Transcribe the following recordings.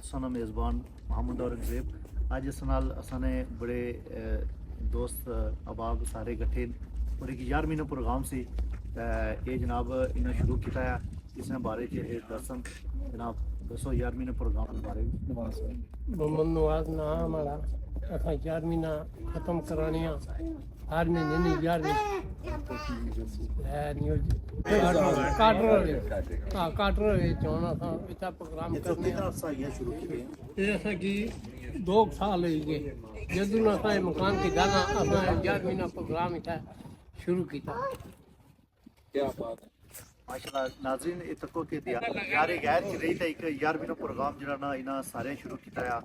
तुसां मेज़बान मोहम्मद औरंगज़ेब। अज इस नाल असाने बड़े दोस्त अहबाब सारे इकट्ठे और एक 11वीं दा प्रोग्राम सी ये जनाब इन्हें शुरू किया है। इस बारे च दसन जनाब दसो 11वीं दा प्रोग्राम के बारे मोहम्मद नवाज नाम हमारा। असां 11वीं ना ख़त्म कराने हर महीने नहीं 11वीं काटर चौना था इतना प्रोग्राम करने शुरू किए ये असां की 2 साल हो गए जदों असां मकान की जाना असां 11वीं ना प्रोग्राम इतना शुरू किया। क्या बात है माशाल्लाह। नाज़रीन ये तको कि यारे गैर च रही था एक 11वीं दा प्रोग्राम जरा ना इन्हां सारे शुरू किया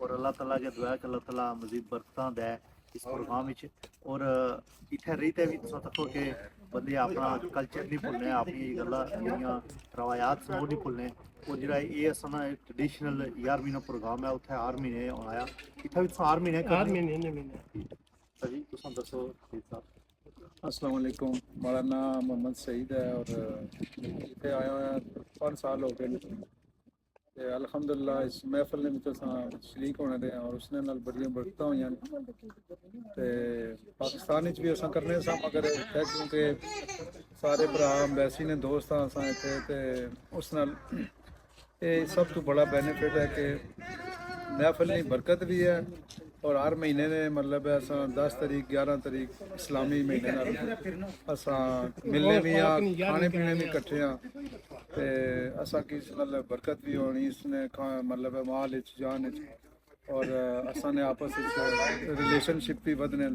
और अल्लाह ताला के दुआ कि अल्लाह ताला मजीद बरकतां दे इस प्रोग्राम विच और इत्थे रहीते भी तुस तको कि बंदे अपना कल्चर नहीं भुलने अपनी गल्लां जेह्ड़ियां रवायात समूह नहीं भुलने और जेह्ड़ा ये असना ट्रेडिशनल 11वीं दा प्रोग्राम है उत्थे हर महीने होना है। इत्थे भी तुस हर महीने जी तुसां दसो अस्सलाम वालेकुम। मेरा नाम मोहम्मद सईद है और इतने आया हुआ 5 साल हो गए। अल्हम्दुलिल्लाह इस महफिल में तो शरीक होने दे और उसने नाल बड़ियां बरकत हुई। पाकिस्तान भी असा करने सा मगर है क्योंकि सारे भरा अंबैसी ने दोस्त हाँ असा इतने उस नाल ये सब तो बड़ा बेनिफिट है कि महफिल की बरकत भी है और हर महीने ने मतलब असा 10 तारीख 11 तारीख इस्लामी महीने असा मिलने भी हाँ खाने पीने भी कट्ठे हाँ तो असा की मतलब बरकत भी होनी इसने मतलब माल जान और असा ने आपस रिलेशनशिप भी बदने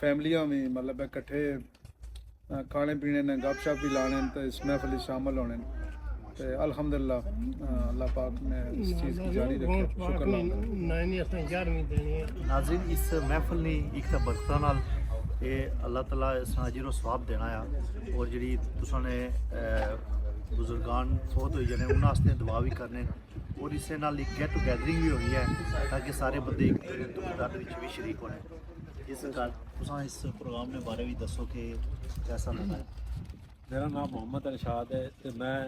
फैमिलियां भी मतलब कट्ठे खाने पीने ने गप शप भी लाने तो इस महफिल शामिल होने तो अल्हम्दुलिल्लाह अल्लाह पाक ने इस चीज़ की जारी रखे। शुक्र नाज़रीन इस महफिल ने एक तो बरकतां नाल ये अल्लाह ताला अजीरो सवाब देना है और जी तुसा ने बुजुर्गान फौत हो जाने उन्होंने दुआ भी करने और इस नाल एक गेट टुगैदरिंग भी होनी है ताकि सारे बंदे एक दुख दर्द भी शरीक होने। इस तुसा इस प्रोग्राम के बारे भी दसो कि कैसा लगा है। मेरा नाम मोहम्मद अरशाद है तो मैं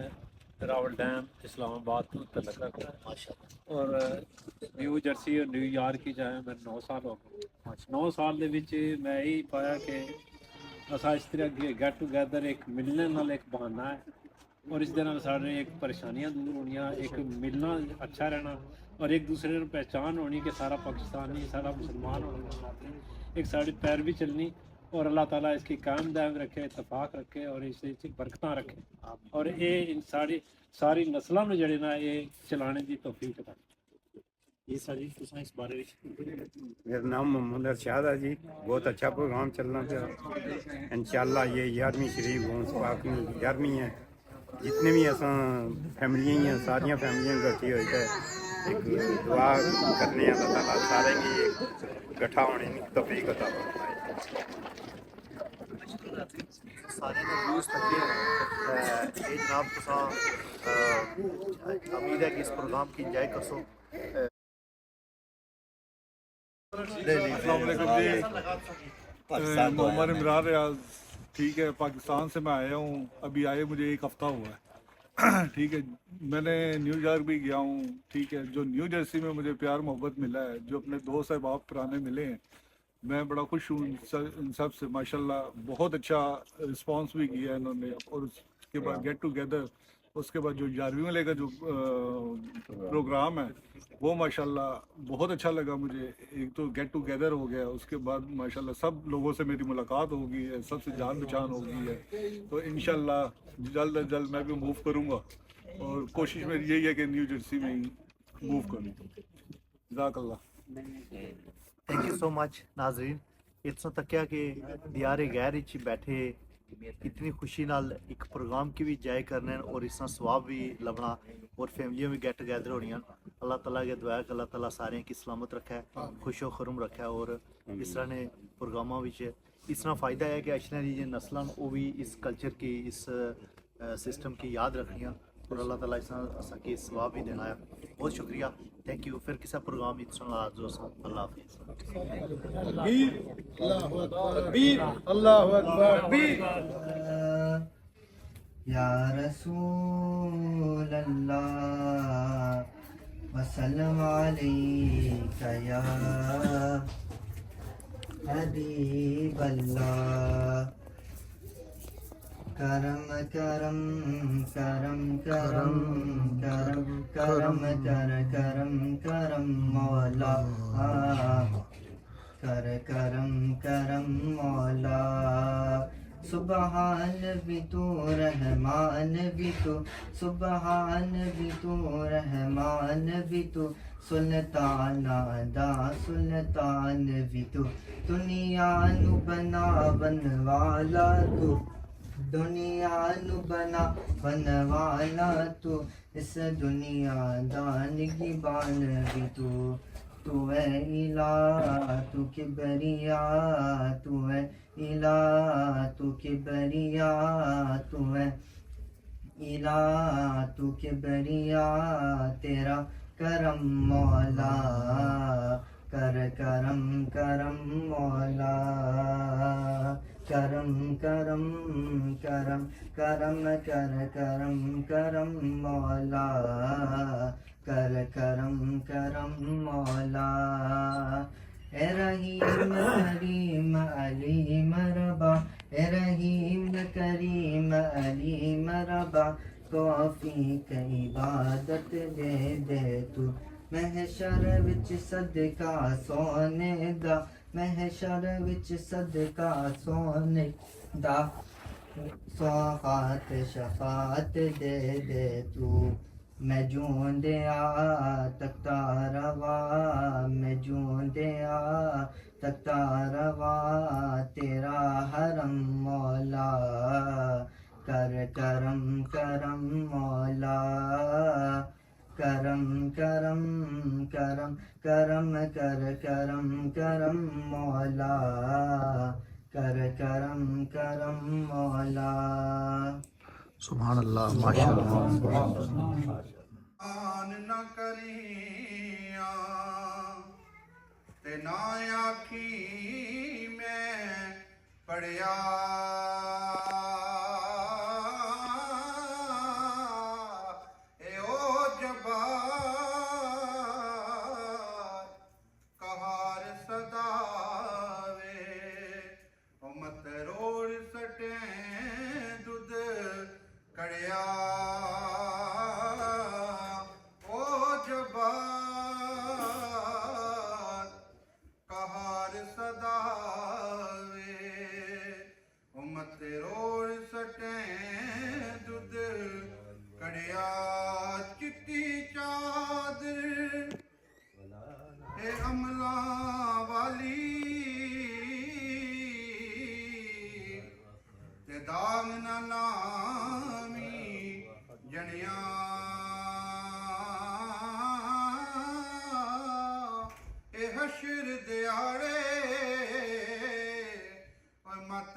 रावल डैम इस्लामाबाद तो तलक रखता है माशाल्लाह और न्यू जर्सी और न्यूयॉर्क की जाए मैं 9 साल हो गए। 9 साल दे विच मैं यही पाया कि असा इस तरह गेट टूगैदर एक मिलने नाल एक बहाना है और इस दे नाल साढ़े एक परेशानियां दूर होनियां एक मिलना अच्छा रहना और एक दूसरे को पहचान होनी कि सारा पाकिस्तानी सारा मुसलमान होने एक साड़ी पैर भी चलनी और अल्लाह ताला इसकी कायम दायम रखे इतफाक रखे और इस बरकतां रखे और ये इन सारी नस्लों में जड़े ना ये चलाने की तौफीक अता ये सारी तुसा इस बारे में। मेरा नाम मोहम्मद अरशाद है जी। बहुत अच्छा प्रोग्राम चलना पाया इंशाअल्लाह ये 11वीं शरीफ गौंस पाक में 11वीं है जितने भी असा फैमिलियां हैं सारिया फैमिलियां इकट्ठी हो जाए एक दुआ करने अल्लाह ताला सारे की इकट्ठा होने की तौफीक अता फरमाए। सारे ने व्यूज तक ये जनाब तुसा उम्मीद है कि इस प्रोग्राम की इंजॉय करसो। मोहम्मद इमरान रियाज ठीक है पाकिस्तान से मैं आया हूँ अभी आए मुझे 1 हफ्ता हुआ है। ठीक है मैंने न्यूयॉर्क भी गया हूँ। ठीक है जो न्यू जर्सी में मुझे प्यार मोहब्बत मिला है जो अपने दोस्त अहबाब पुराने मिले हैं मैं बड़ा खुश हूँ इन सब से माशाल्लाह। बहुत अच्छा रिस्पांस भी किया है इन्होंने और उसके बाद गेट टुगेदर उसके बाद जो 11वीं वाले का जो प्रोग्राम है वो माशाल्लाह बहुत अच्छा लगा मुझे। एक तो गेट टुगेदर हो गया उसके बाद माशाल्लाह सब लोगों से मेरी मुलाकात हो गई है सबसे जान पहचान हो गई है तो इंशाल्लाह जल्द अज जल्द मैं भी मूव करूँगा और कोशिश मेरी यही है कि न्यू जर्सी में ही मूव करूँ। जज़ाकल्लाह। थैंक यू सो मच नाजरीन इतों तक कि दियारे गैर बैठे इतनी खुशी नाल एक प्रोग्राम की भी इंजॉय करने और इस स्वाब भी लभना और फैमिलियां भी गेट टुगैदर होनियां। अल्लाह ताला के दुआ कि अल्लाह ताला सारे की सलामत रखे खुशो खरुम रखे और इस तरह ने प्रोग्रामों इस तरह फ़ायदा है कि अचने दी जो नस्लां वो भी इस कल्चर की इस सिस्टम की याद रखनियां और अल्लाह ताला इस की स्वाब भी देना है। बहुत शुक्रिया थैंक यू। फिर किसी प्रोग्राम अल्लाह हाफिज़। या रसूल अल्लाह वसल्लम अलैका या हबीबल्लाह। करम करम करम करम करम करम कर करम करम मौला कर करम करम मौला। सुबहान भी तू रहमान भी तू, सुबहान भी तू रहमान भी तू, सुल्तान दा सुल्तान भी तू। दुनिया नु बनावन वाला तू, दुनिया नु बनावन वाला तू, इस दुनिया दा निगहबान भी तू। तू है इलाह तू किबरिया, तू है इलाह तू किबरिया, तू है इलाह तू किबरिया। तेरा करम मौला कर करम करम मौला। करम करम करम करम कर करम करम मौला कर करम करम मौला। ए रहीम करीम अलीम रबा, ए रहीम करीम अलीम रबा, तौफीक इबादत दे दे तू। महशर विच सदका सोने दा, महशर विच सदका सोने दा, सौहात शफात दे दे तू। मैं जूंदिया तख्ता रवा, मैं जूंदिया तख्ता रवा, तेरा हरम मौला कर करम करम मौला। करम करम करम करम कर करम करम मौला कर करम करम मौला। सुभान अल्लाह, माशाअल्लाह। आन न करिया ते ना आखी मैं पढ़िया, ए ओ जबार कहार सदावे, ओ मत रोड़ सटे दुध कड़िया, ओ जबार कहार सदावे, ओ मत रोड़ सटे दुध कड़िया। चिट्टी चादर ए अमला वाली, ते दाग न लामी जनिया, ए हशर दिहाड़े मत